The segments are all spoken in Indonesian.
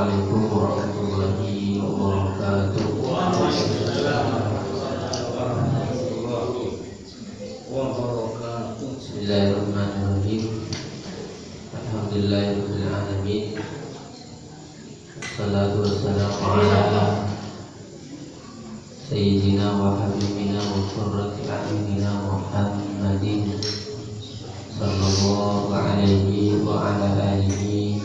Assalamualaikum warahmatullahi wabarakatuh. Bismillahirrahmanirrahim. Alhamdulillahirabbil alamin. Wassalatu wassalamu ala sayyidina wa habibina wa qurrati a'yunina Muhammadin sallallahu alaihi wa ala alihi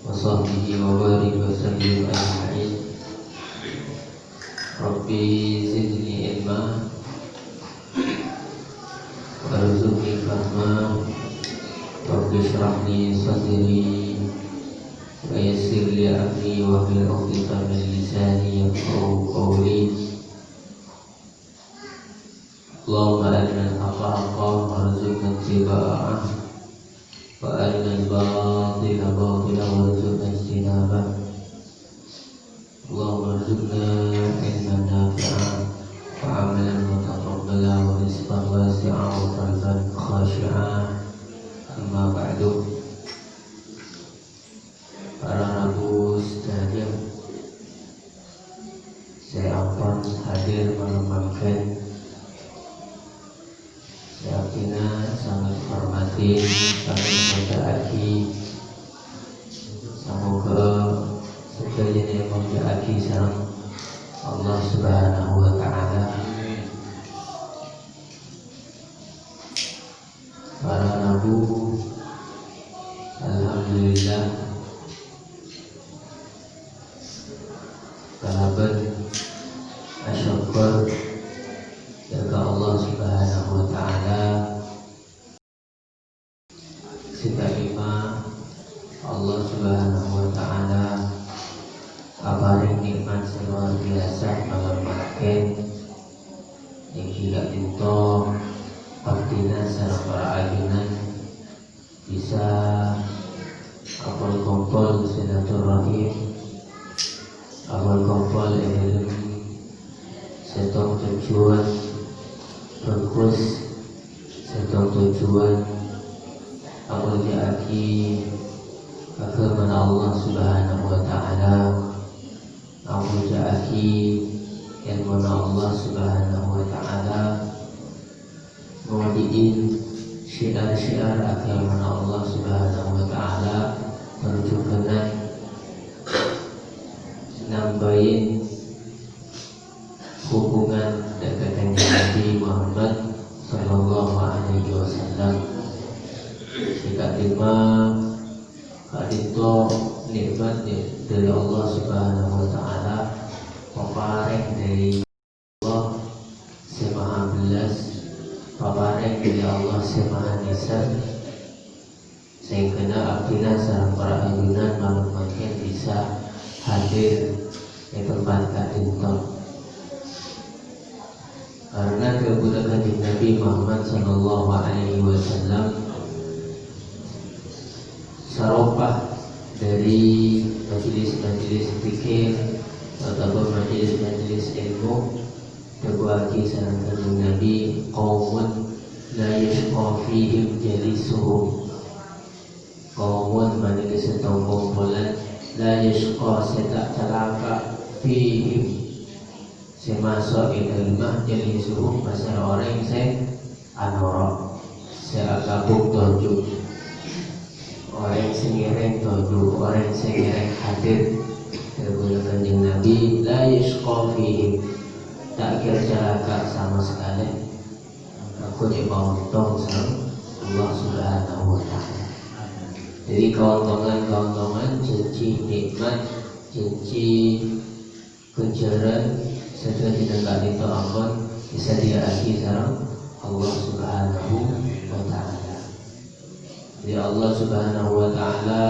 wa sahbihi wa barik wa sallim ajma'in. Rabbi zidni ilma warzuqni fahma. Rabbi shrah li sadri wa yassir li amri wa hlul 'uqdatam min lisani yafqahu qawli. Allahumma arina al-haqqa haqqan warzuqna ittiba'ah wa arina al-batila batilan warzuqna ijtinabah. Allahumma arzuqna ilman nafi'an wa 'amalan mutaqabbalan wa rizqan wasi'an wa qalban khashi'an. Amma ba'du. Para rabu sekalian, saya akan hadir malam-malam. Saya sangat hormati kami menjaaki. Semoga sekalian yang menjaaki sareng Allah Subhanahu wa taala. Para nabu, alhamdulillah, sahabat asyukur jaga Allah Subhanahu wa taala. Kita ima Allah Subhanahu wa taala kabarin nikmat luar biasa malam makin iki gak dinto abdina sareng para ajunan bisa kumpul silaturahim, kumpul ilmu setong tujuan bagus, setong tujuan awal diaki agama Allah Subhanahu wa taala, awal diaki ilmu Allah Subhanahu wa taala, maudiin syiar-syiar agama Allah Subhanahu wa taala, perjuangan nambahin hubungan dengan Nabi Muhammad sallallahu alaihi wasallam. Jika terima kadito nikmat dari Allah Subhanahu wa taala, papareng dari Allah Maha Belas, papareng dari Allah Maha Nisan, sehingga abdina sareng para ajunan malam makin bisa hadir di tempat kadito. Karena keberadaan Nabi Muhammad sallallahu alaihi wasallam saropah dari majelis-majelis fikih ataupun majelis-majelis ilmu terbagi sareng Nabi qaumun la yashqa fihim jalisuhum, qaumun majelis kumpulan la yashqa setak celaka fihim semasuk ilmah jalisuhum pasal orang saya anoro saya agabuk toju orang sengireng toju orang sengireng hadir terguna kanjeng Nabi la yashqa fihim, tak kira celaka sama sekali. Aku coba untung sama Allah Subhanahu wa taala. Jadi keuntungan janji nikmat, janji kejaran serta tidak itu ampun bisa diaki sareng Allah Subhanahu wa taala. Jadi Allah Subhanahu wa taala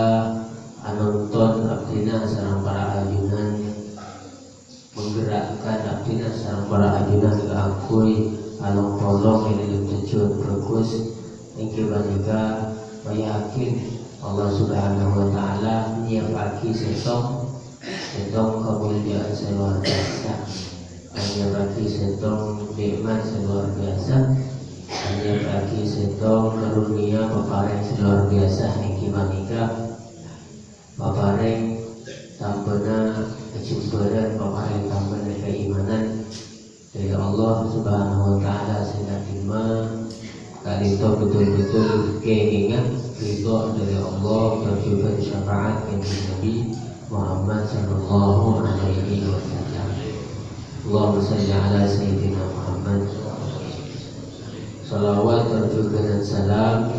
anuntun abdina sareng para ajunan, menggerakkan abdina sareng para ajunan keakui along tolong ini tujuan bagus ingin juga meyakin Allah Subhanahu wa taala nyiapake setong kemuliaan luar biasa, hanya bagi setong nikmat luar biasa, hanya bagi setong karunia pepareng luar biasa ingin manika pepareng sampun kita betul-betul keinginan ridho dari Allah dan juga syafaat yang Nabi Muhammad sallallahu alaihi wasallam. Allahumma shalli ala sayyidina Muhammad. Salawat dan juga dan salam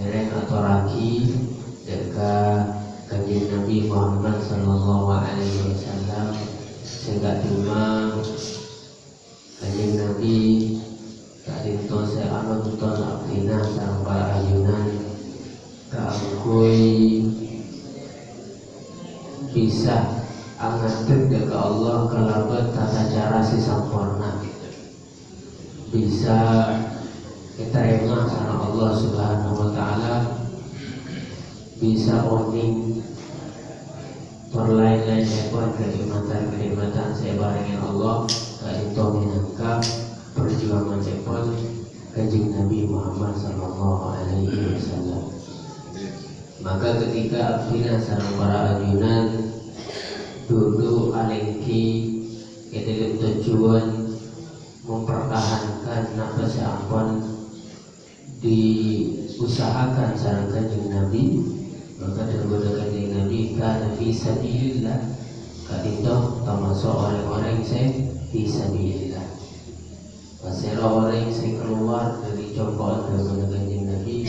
yang aturaki dekat kanjeng Nabi Muhammad sallallahu alaihi wasallam sehingga cuma kanjeng Nabi kadinto saya anuntun abdina sareng para ayunan kaangkuy bisa angatkeun ka Allah kalaban tata cara si sampurna, bisa diterima sama Allah Subhanahu wa taala, bisa oning perlain-lain ekor kenikmatan saya barengin Allah itu minangka perjuangan ekor kanjeng Nabi Muhammad sallallahu alaihi wasallam. Maka ketika abdina sareng para ajunan duduk alengki dalam tujuan mempertahankan nafas ampun diusahakan sareng kanjeng Nabi, maka daripada kanjeng Nabi kana fi sabilillah kadito termasuk orang-orang saya fi sabilillah. Pasera orang yang keluar dari congkoan daripada kanjeng Nabi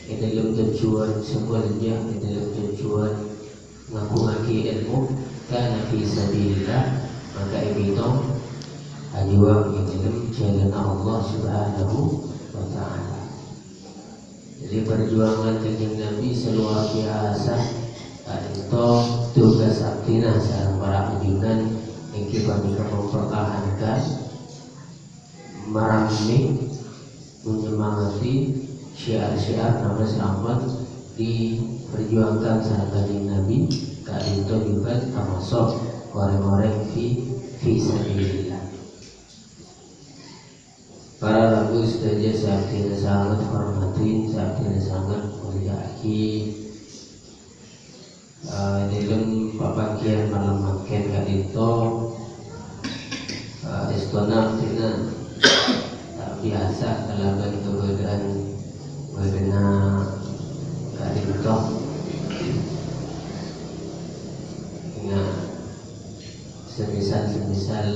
dalam tujuan sebenarnya dalam tujuan ngaku-ngaki ilmu kana fi sabilillah, maka itu ajuang yang dalam jalan Allah Subhanahu wa taala. Jadi perjuangan kanjeng Nabi seluar biasa. Itu tugas abdina sareng para ajunan yang kita mempertahankan, merangkumi, menyemangati syiar-syiar nama selamat diperjuangkan sareng kanjeng Nabi. Itu juga termasuk orang-orang fi sabilillah. Para rabu saja saat ini sangat hormatin, saat ini sangat muliakan dalam papakian malam makan kadito istana tidak biasa dalam keberadaan kadito dengan semisal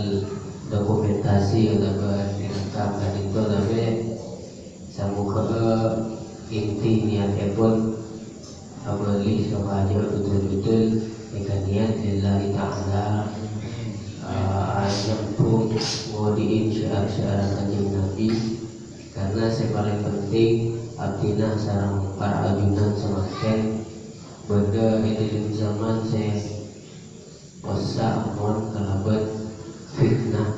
dokumentasi atau direkam kadito tapi samuka inti niatnya pun abali sahaja betul-betul dengan niat lillahi ta'ala nyemplung ngodiin syiar-syiar kanjeng Nabi, karena yang paling penting abdina sarang para ajunan semakin benda dalam zaman saya puasa ampun kalabat fitnah.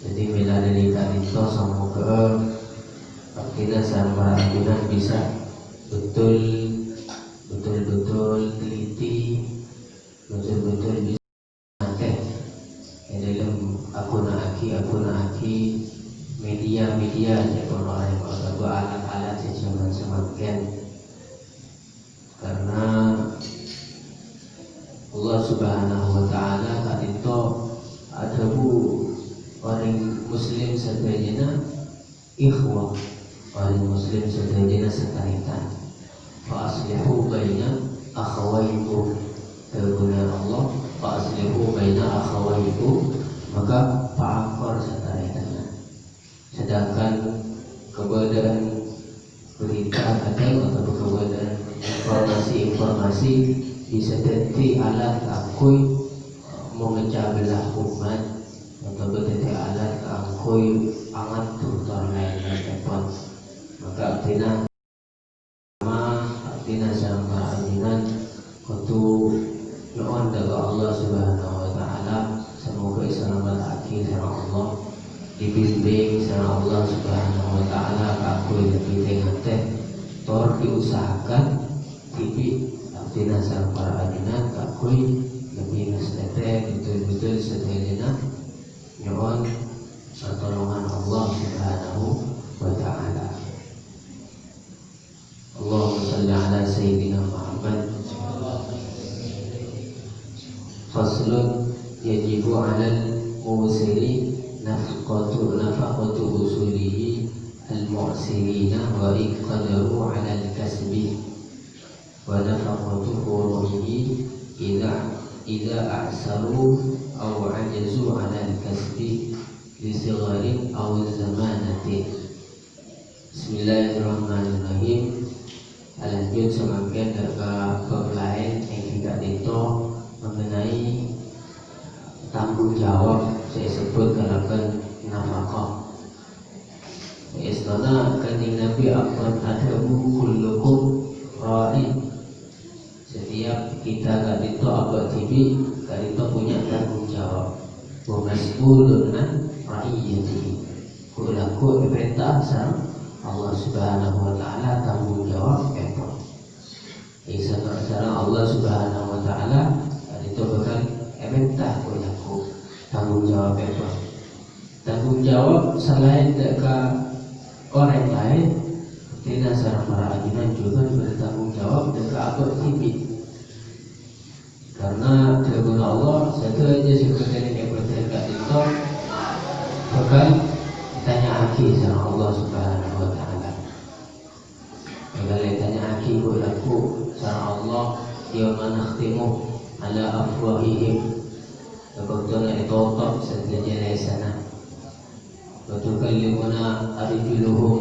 Jadi bila dari kadito sama ke abdina sarang para ajunan bisa betul-betul teliti, betul-betul bisa nanti dalam akun aki media siapapun orang yang alat-alat yang semakin, karena Allah Subhanahu wa taala kadito ada orang muslim sedayana ikhwah, orang muslim sedayana sekalian. Fa'aslihu baina akhawaikum, kebenaran Allah fa'aslihu baina akhawaikum, maka pa'akor setarikana. Sedangkan keberadaan berita atau keberadaan informasi bisa jadi alat akui memecah belah umat atau jadi alat akui angat turun lain tepat. Maka artinya sama aminan kutu doa dari Allah Subhanahu wa taala, semoga selamat akhir sama Allah, dibimbing sama Allah Subhanahu wa taala aku lebih dengan tor diusahakan tipi artinya sama para aminan aku lebih nastete betul-betul setelina nyon pertolongan Allah Subhanahu wa taala. Allahumma shalli ala sayyidina Muhammad. Faslun yajibu 'alal musiri nafaqatu usulihi al-mu'sirina wa iqadaru 'ala al-kasbi wa nafaqatu furuhi idza a'saru aw 'ajazu 'ala al-kasbi li sigharin aw zamanati. Bismillahirrahmanirrahim. Lanjut semakin ke bab lain yang tidak itu mengenai tanggung jawab saya sebut kalakan nafkah. Istilahnya kanjeng Nabi akan ada kullukum ra'i. Setiap kita gak itu abad TV gak itu punya tanggung jawab. Wa mas'ulun an ra'iyatihi. Kulaku perintah sama Allah Subhanahu wa taala tanggung jawab apa? Sekarang Allah Subhanahu wa taala itu bukan perintah kulaku tanggung jawab apa? Tanggung jawab selain dekat orang lain, tidak seorang para ajudan juga bertanggung jawab dekat abad TV. Karena kepada Allah satu aja seperti yang berdekat itu bakal ditanya aki sama Allah Subhanahu wa taala. Bakal ditanya aki kulaku sama Allah yauma nakhtimu ala afwahihim. Sebetulnya itu top saja dari sana. وتكلمنا أرجلهم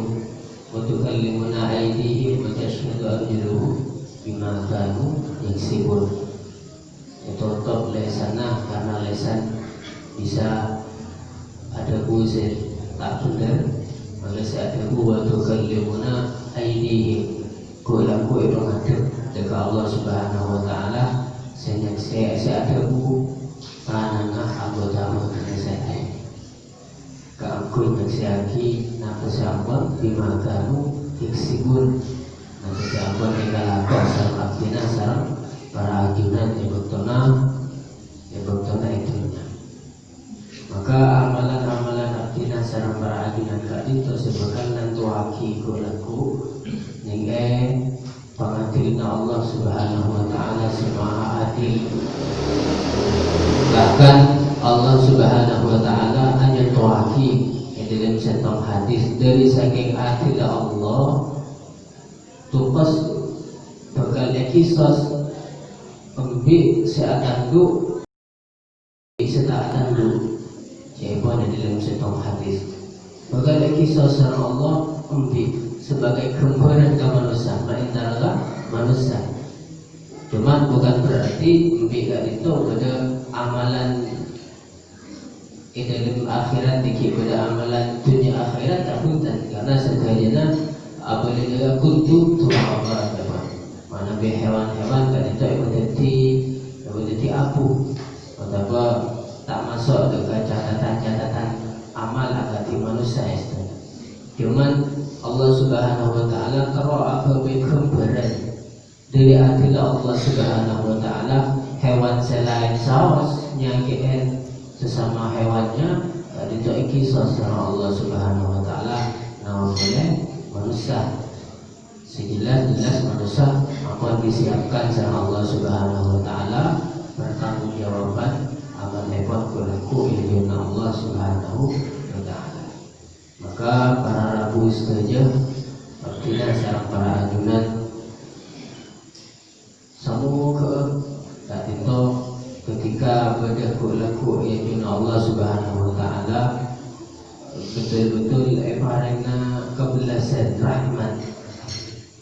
وتكلمنا أيديهم وتشهد أرجلهم بما كانوا يكسبون. Ditutup lesannya karena lesan bisa ada buzir tak benar, maka ada tukallimuna aydihim kulaku itu ngadep dekat Allah Subhanahu wa taala saya ada panangah anggota saya keangkut naksiaki nafas ambon bimakamu fiksibun nafas ambon tinggalaka sarang abdina sarang para ajunan yang bektona itunya. Maka amalan-amalan abdina sarang para ajunan tadi itu sebabkan nantu haki kulaku ninggai pengadilna Allah Subhanahu wa taala semaha adil. Bahkan Allah Subhanahu wa taala hanya tuaki yang dalam satu hadis dari saking adil Allah tukas bakal kisos ambil seatandu seatandu siapa yang dalam satu hadis bakal kisos Allah ambil sebagai gambaran ke manusia antara manusia. Cuman bukan berarti ambil itu pada amalan dalam akhirat dikit pada amalan dunia akhirat tak punten karena sebenarnya apabila kuntu turaba mana be hewan-hewan kan itu jadi apu atau tak masuk ke catatan amal agati manusia itu. Cuman Allah Subhanahu wa taala kalau apa gambaran dari adil Allah Subhanahu wa taala hewan selain saus nyakiin sesama hewannya itu kisah sama Allah Subhanahu wa taala namanya manusia sejelas-jelas manusia apa disiapkan sama Allah Subhanahu wa taala bertanggung jawaban amal hebat kulaku ilmu Allah Subhanahu wa taala. Maka para rabu saja artinya sarang para ajunan semua ke saat itu ketika berlaku yaitu Allah Subhanahu wa taala betul-betul eparena kebelasan rahmat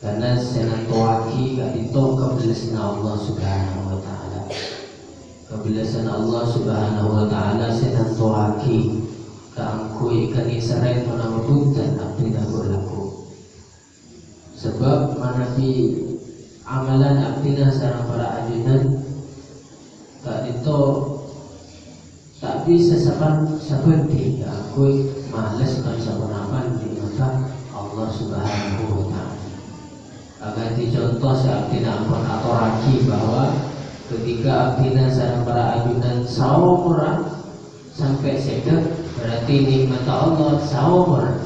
karena senatuaki gak itu kebelasan Allah Subhanahu wa taala. Kebelasan Allah Subhanahu wa taala senatuaki kaangkui kanisaran nama punten abdina berlaku. Sebab manabi amalan abdina sareng para ajunan tak itu tak bisa seperti aku malas kan sabunapan di mata Allah Subhanahu wa taala. Agar dicontoh seabdina ampun atau raki bahwa ketika abdina sareng para ajunan sawmurah sampai sedek berarti nikmat Allah sawmurah.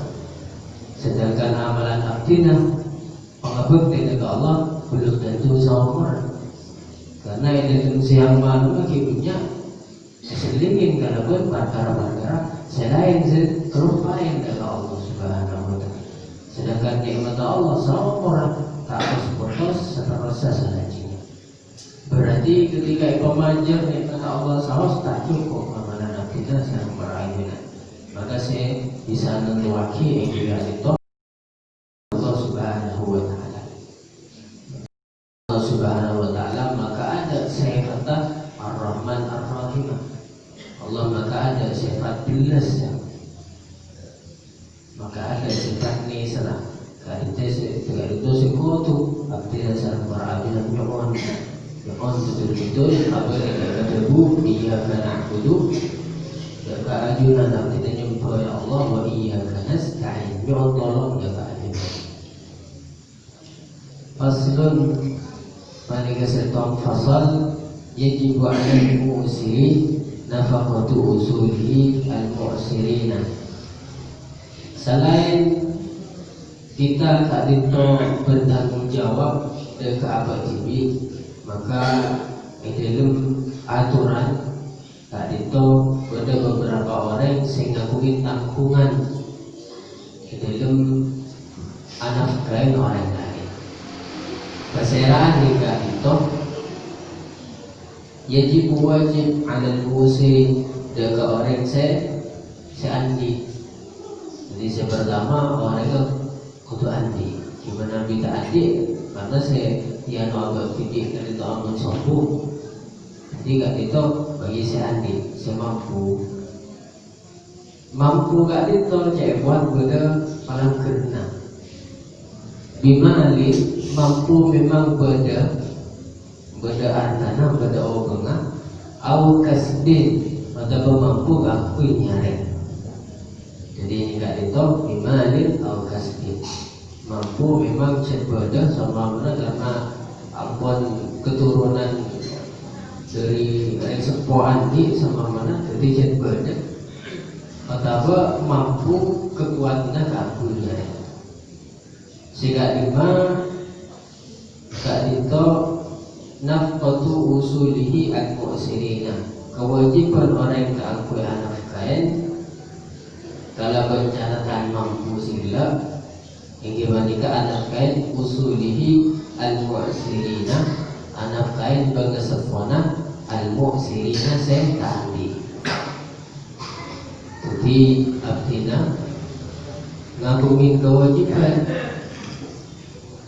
Sedangkan amalan abdina pengabekti ke Allah belum tentu sawmurah. Karena yang siang malu akibatnya seselingin karena pun perkara-perkara selain serupain dari Allah Subhanahu wa taala. menjalankan nikmat Allah sama orang tak putus seterusnya salajinya. Berarti ketika pemanjar nikmat Allah sama tak cukup amalan kita sedang berayunan. Maka saya bisa menguaki yang itu Allah Subhanahu wa Ta'ala. Allah Subhanahu wa Ta'ala maka ada saya kata Ar-Rahman Ar-Rahim. Allah maka ada sifat belas ya. Maka ada sifat nisra. Kalau itu sekutu artinya sarang berabilan nyokon betul-betul apabila kata bu iyyaka na'budu ya ka'ajunan artinya nyembah ya Allah wa iyyaka nasta'in nyokon tolong ya ka'ajunan. Faslun pada setong fasal yajibu 'alal mu'siri nafaqatu usulihi al-mu'sirina. Selain kita tak bertanggung jawab ke apa jibi, maka dalam aturan tak ada beberapa orang sehingga mungkin tanggungan dalam anak kain orang lain. Perseraan hingga itu wajib alal musi dekat orang seandi. Jadi saya pertama orang itu kudu andi. Gimana kita andi? Karena saya yang agak fikir dari tahun mencoba. Jadi kat itu bagi saya andi, saya mampu kat itu saya buat pada malam kerana. Bimali mampu memang pada artana pada ogonga, au kasbin atau mampu aku nyari. Jadi ini kat itu bimali au kasbin. Mampu memang pada sama mana karena ampun keturunan dari sepuan di sama mana jadi pada atau mampu kekuatan kakunya sehingga lima itu nafqatu usulihi al-mu'sirina, kewajiban orang yang keakui anak kain kalau bencana mampu sila hingga menikah anak kain usulihi al-mu'sirina, anak kain pengesepona al-mu'sirina sentali. Jadi artinya ngagungin kewajiban,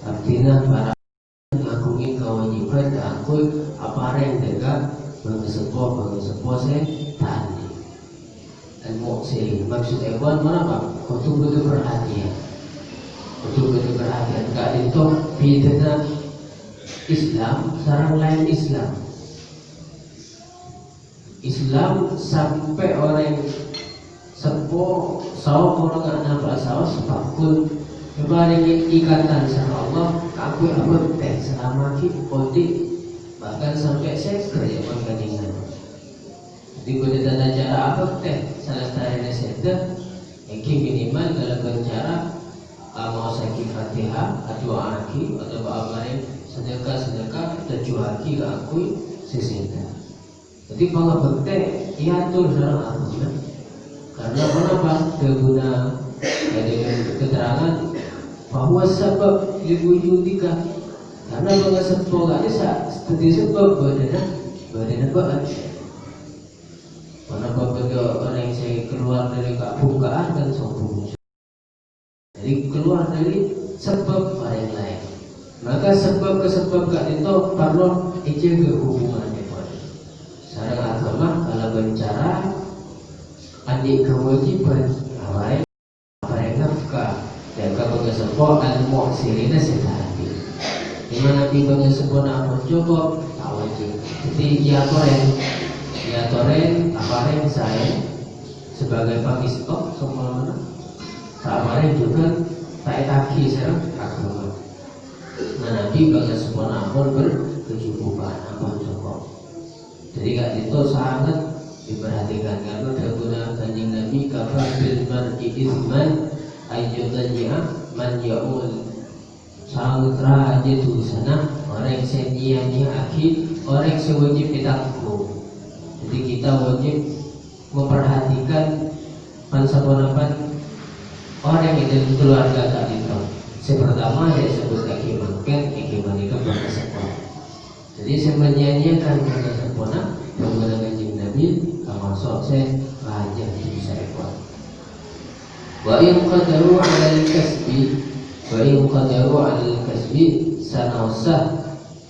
artinya para ngagungin kewajiban diakui apa yang dekat pengesepo sentali. Al-mu'sirin maksud ekwan mana pak? Betul-betul perhatian. Betul-betul perhatian. Kak itu bidana Islam, sarang lain Islam sampai orang sepo saw orang anak bahasa sepakul kemarin ikatan sama Allah aku apa teh selama kita bahkan sampai seks ya mengkajian. Jadi pada tata cara apa teh salah satu sekda yang minimal dalam bercara mau sakit Fatihah atau aki atau apa sedekah terjuaki ke aku sesenda. Jadi kalau bertek ia tuh dalam aku karena kenapa guna dengan keterangan bahwa sebab liwujudika karena bangga sebab gak bisa seperti sebab badan apa kenapa bagi orang yang saya keluar dari kebukaan dan sombong. Jadi keluar dari sebab yang lain. Maka sebab ke sebab gak itu perlu dijaga hubungannya. Secara agama kalau berbicara adik kewajiban awal apa nafkah dan kalau ke sebab al-mu'sirina setahati. Di mana tiba ke sebab nak mencoba tak wajib. Jadi ya toren apa yang saya sebagai pengistok semua mana. Sabarnya juga tak taki serang agama. Nah Nabi bagi semua namun berkecukupan ampun cukup. Jadi kat itu sangat diperhatikan karena guna kanjeng Nabi kafar bil mar'i izman ayyudannya man yaul sangat raja tu sana orang yang senianya akhir orang yang sewajib ditangguh. Jadi kita wajib memperhatikan pansaponapan orang yang dari keluarga tak itu Pertama ya sebut lagi mungkin ikimanika berkesempatan. Jadi sebenarnya kan berkesempatan menggunakan jin Nabi termasuk saya raja bisa ekor. Wa in qadaru 'ala al-kasbi sanawsah.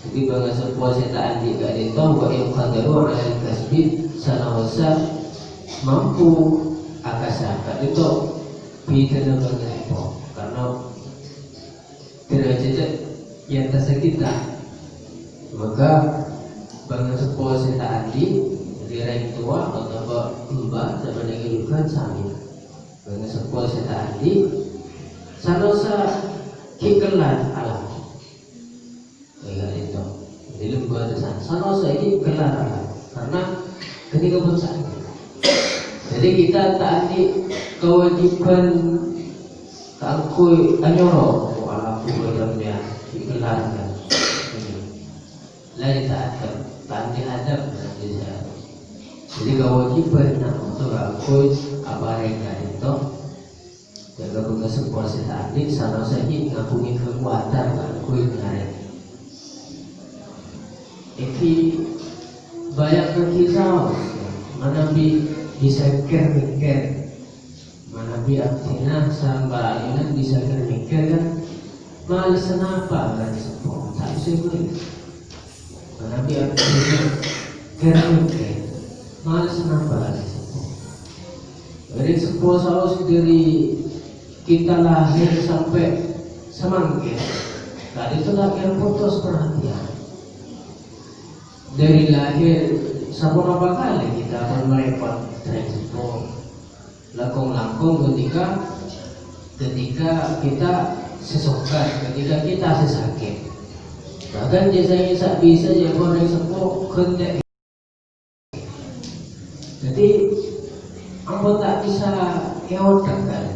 Jadi bangga sebuah setaan di gak itu wa in qadaru 'ala al-kasbi sanawsah mampu akasa kat itu pidana bangga itu karena tidak jejak yang tersekitar maka bangga sebuah setaan di orang tua atau mbak dan menegakkan sami bangga sebuah setaan di sanosa kikelan alam kayak itu jadi lembaga sana sanosa ini kelan alam karena ketika bersama jadi kita taati kewajiban takui anyoro alam dalamnya kikelan kan lain taati adab jadi kewajiban nak untuk akui apa yang itu jaga bunga sebuah setani sama saja ngabungin kekuatan akui dengan ini banyak berkisah mana bisa mikir mana artinya sampai ini bisa mikir kan malas kenapa kan sebuah tak bisa boleh mana artinya mikir malas kenapa kan sebuah dari sebuah saus dari kita lahir sampai semangkir tadi itu lahir putus perhatian dari lahir sampai berapa kali kita akan merepot transport langkung ketika kita sesokan ketika kita sesakit bahkan biasanya tak bisa jadi orang sepuh kendek jadi ampun tak bisa keotak kan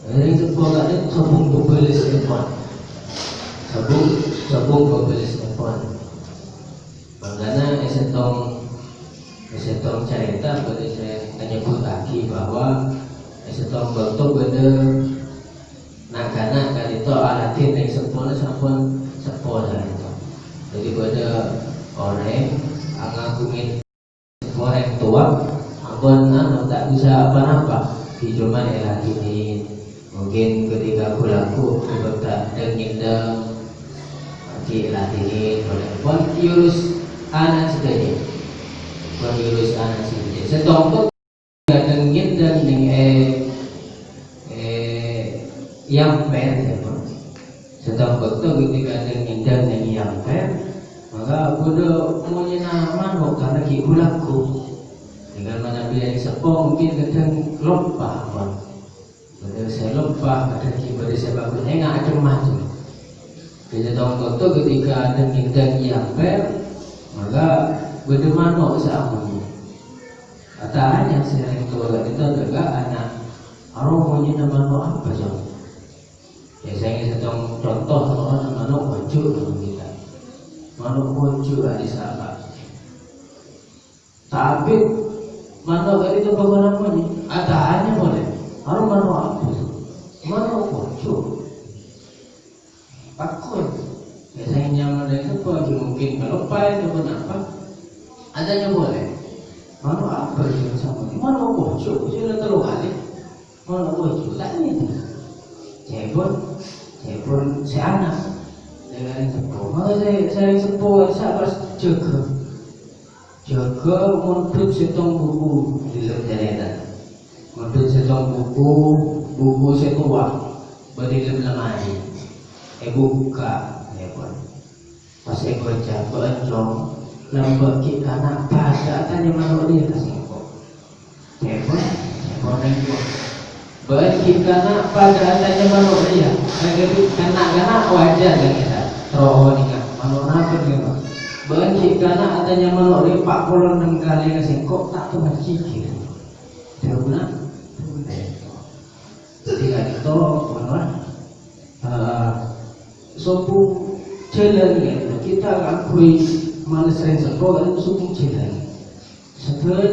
dari sebuah kali sabung berbelis depan sabung berbelis depan makanya esetong cerita pada saya menyebut lagi bahwa esetong bentuk pada nak kali itu alatin yang sempurna sampun sempurna itu jadi pada orang angagungin orang tua ampun tak bisa apa-apa di cuman elatinin mungkin ketika aku laku tak dengin di latinin pun yurus anak sedaya pun yurus anak sedaya setongkot dengin dan yang per ya pun setongkot tu ketika dengin dan yang per maka bodoh maunya manuk karena kikulaku dengan mana bilang sepong mungkin kadang lupa pun pada saya lupa pada pada saya bagus enggak ada macam bila tongkot tu ketika ada dan yang per maka bagaimana seamun katanya sering tua kita juga anak orang punya nama apa jauh biasanya setong contoh orang nama wajib kita manuk wajib di sahabat tapi manuk itu bagaimana katanya boleh orang manuk apa manuk wajib takut biasanya nyaman dari sebuah mungkin kalau pai itu kenapa adanya boleh mana apa yang sama mana bocor sudah terlalu kali mana bocor tak ini cepon si anak dengan sepuh maka saya sepuh saya harus jaga untuk setong buku di dalam jalanan untuk setong buku setua berdiri dalam lemari buka ya pun pas baca bencong lambat kita nak pada tanya malu dia kasih kok ya pun itu bagi kita pada tanya malu dia lagi kanak wajar kan kita roh nikah malu apa dia bagi kita tanya malu dia 46 kali kasih kok tak tuh cikir dia guna jadi kan itu benar sopung jalan ya kita akui mana sering sekolah itu sopung jalan setelah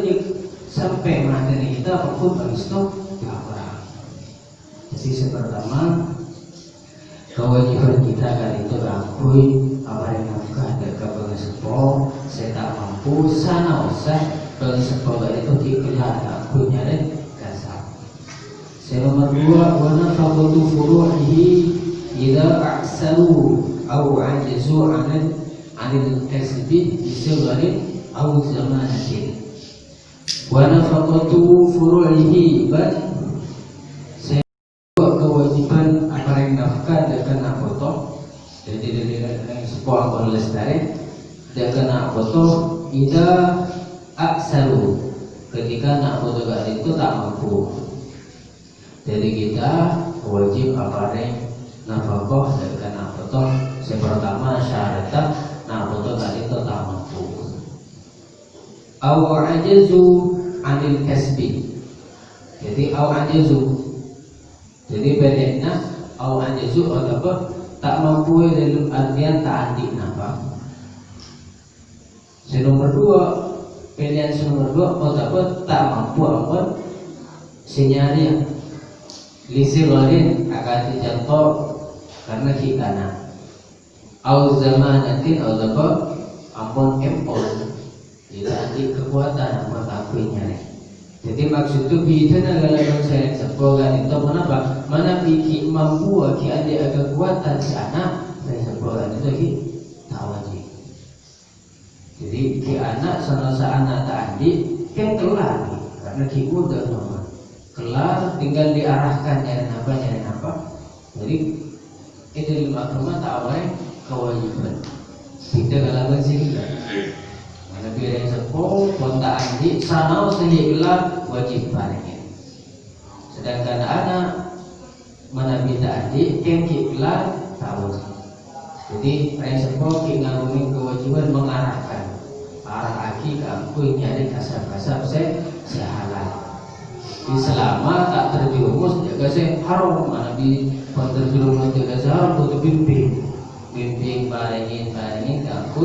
sampai materi kita apapun habis itu berapa jadi pertama kewajiban kita kan itu akui apa yang nafkah dan kepengesepo saya tak mampu sana usah pengesepo itu dikelak akui nyari kasar. Nomor 2 wa nafaqatu furu'ihi idza a'saru aw ajazu 'anil kasbi bi sabrin aw zamanatin. Wa nafaqatu furu'ihi kewajiban apareng nafkah dan kena foto jadi dari sebuah lestari dan kena foto ida aksaru ketika nak foto itu tak mampu. Jadi kita wajib apareng nafkah dan kena foto. Yang pertama syaratnya nak foto itu tak mampu. Aw ajazu anil kasbi. Jadi aw ajazu. Jadi bedanya au anjazu atau tak mampu dalam artian tak adik nafkah. Nomor 2 pilihan nomor 2 atau tak mampu apa sinyalnya lisi lain akan dijatuh karena kikana au zamanatin atau ampun empol tidak adik kekuatan apa takunya. Jadi maksud itu kita kalau saya sekolah itu kenapa? Mana pikir mampu ki ada kekuatan si anak saya sekolah itu ki tawajib. Jadi ki anak sama anak tak adik kan kelar karena ki udah normal kelar tinggal diarahkan nyari apa. Jadi itu lima rumah tak awal kewajiban kita kalau sih. Lebih dari sepuh, kontak andi, sanau sehingga gelar wajib barangnya. Sedangkan anak mana bisa andi, kengki gelar tahu. Jadi dari sepuh kita ngomongin kewajiban mengarahkan arah aki ke aku nyari kasar-kasar saya halal. Di selama tak terjerumus jaga saya haram mana di terjerumus jaga saya haram untuk bimbing barangin ke aku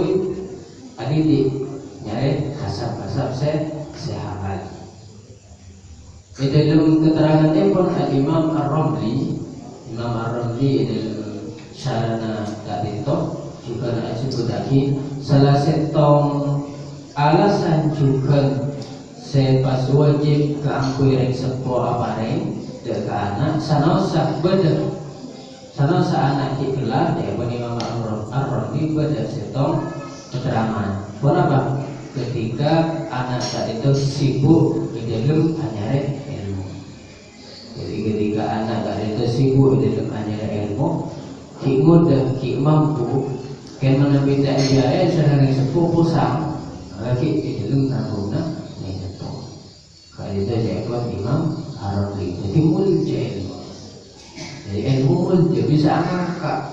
adik nyari kasar-kasar saya halal. Di dalam keterangannya pun Imam Ar-Ramli dalam syarana tadi itu juga disebut lagi salah setong alasan juga saya pas wajib keangkui reng sebuah apareng ke anak sanosak beda sanosa anak dikelar ya Imam Ar-Ramli beda setong keterangan. Kenapa? Ketika anak saat itu sibuk di dalam anyare ilmu. Jadi ketika anak saat itu sibuk di dalam anyare ilmu, ki mudah, ki mampu, kan mana beda dia sehari sepuh pusang, ki di dalam nanggungan ni sepuh. Kali itu saya buat Imam Ar-Ramli. Jadi mulia ilmu. Jadi ilmu mulia bisa angkat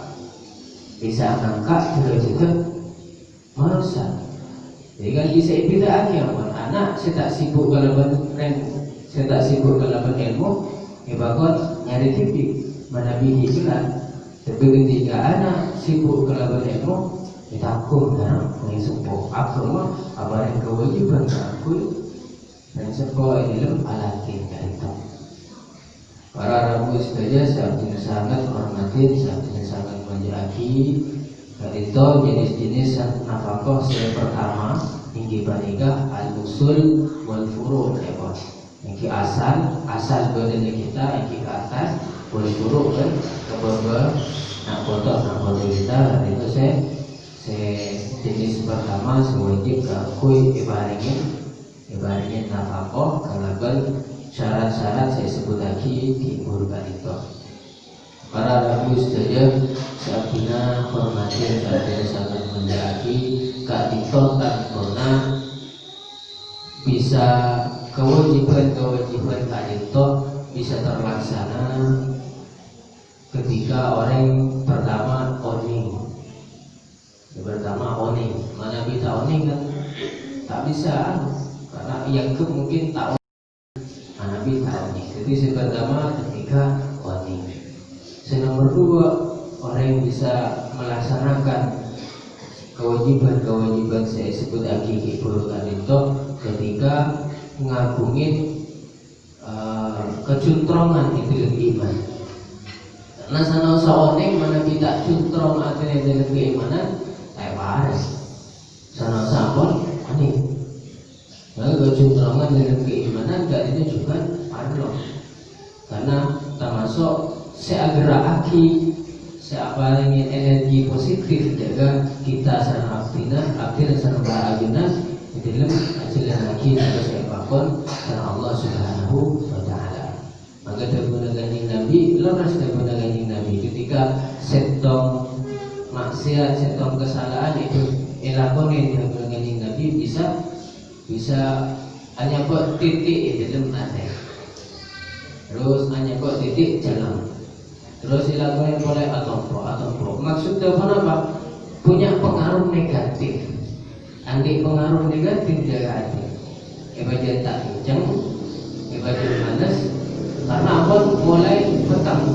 juga merusak. Jadi kan bisa bedanya anak saya tak sibuk kalaban saya tak sibuk kalaban ilmu bagus nyari tipi mana bini jelas. Tapi ketika anak sibuk kalaban ilmu takut kan yang sepuh aku mah apa yang kewajiban aku dan sepuh ini lem alatin itu. Para rabu saja saya sangat hormatin, saya sangat menjadi. Itu jenis-jenis nafkah yang pertama tinggi balikah al-usul wal furu' ya bos. Yang asal badan kita yang ke atas wal furu' kan ke bawah nak foto kita itu saya jenis pertama wajib akui ibaratnya nafkah kalau syarat-syarat saya sebut lagi di urban itu. Para rabu saja sabina hormati dan sangat menjadi kak itu tak pernah bisa kewajiban kak itu bisa terlaksana ketika orang pertama oning mana bisa oning kan tak bisa karena yang mungkin tak mana bisa oning. Jadi yang pertama ketika oning. Nomor 2 orang yang bisa melaksanakan kewajiban saya sebut lagi keburukan itu ketika mengagungin kecuntrongan itu iman. Nah sana saoning mana kita cuntrong atene dalam keimanan waras. Sana sampun ani. Nah kecuntrungan dalam keimanan gak itu juga parlo. Karena termasuk seagra aki siapa ingin energi positif jaga kita sana aktina sana bahagian di dalam hasilnya lagi juga siapapun karena Allah Subhanahu wa Ta'ala. Maka daripada kanjeng Nabi, lepas daripada kanjeng Nabi ketika setong maksiat, setong kesalahan itu elakonin daripada kanjeng Nabi bisa hanya kok titik di dalam hati. Terus hanya kok titik jalan. Terus dilakukan oleh atom pro. Maksudnya apa? Punya pengaruh negatif. Andi pengaruh negatif jaga hati. Ibadah tak kencang, ibadah malas. Karena apa? Mulai petang.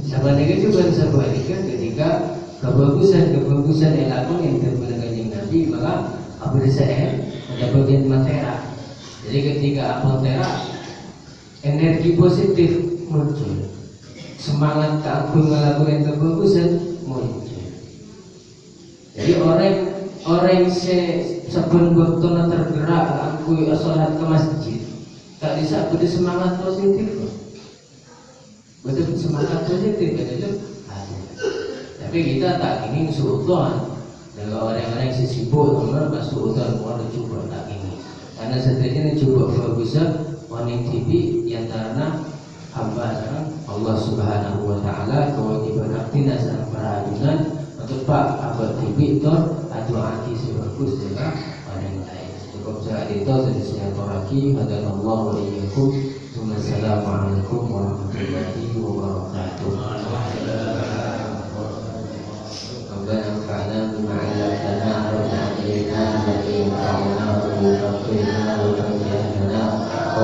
Sebenarnya juga sebaliknya ketika kebagusan yang dilakukan yang terbuat kanjeng Nabi, maka apa saya ada bagian materi. Jadi ketika apa materi, energi positif muncul. Semangat keagung melakukan kebagusan muncul. Jadi orang sebelum waktu tergerak aku sholat ke masjid, tak bisa beri semangat positif. Betul semangat positif betul. Tapi kita tak ingin suudzon. Dengan orang-orang yang sibuk, orang suudzon mau coba tak ingin. Karena setidaknya coba kebagusan warning TV yang karena hamba Allah Subhanahu wa Ta'ala kewajiban aktina sang perhatian untuk Pak abad TV itu doa sebagus juga orang lain. Cukup saat itu dari saya koraki hadanallahu wa iyyakum. Wassalamualaikum warahmatullahi wabarakatuh. Rabbana fa'alna bima 'allamtana warhamna wa inna wa yuqina wa yuqina wa yuqina wa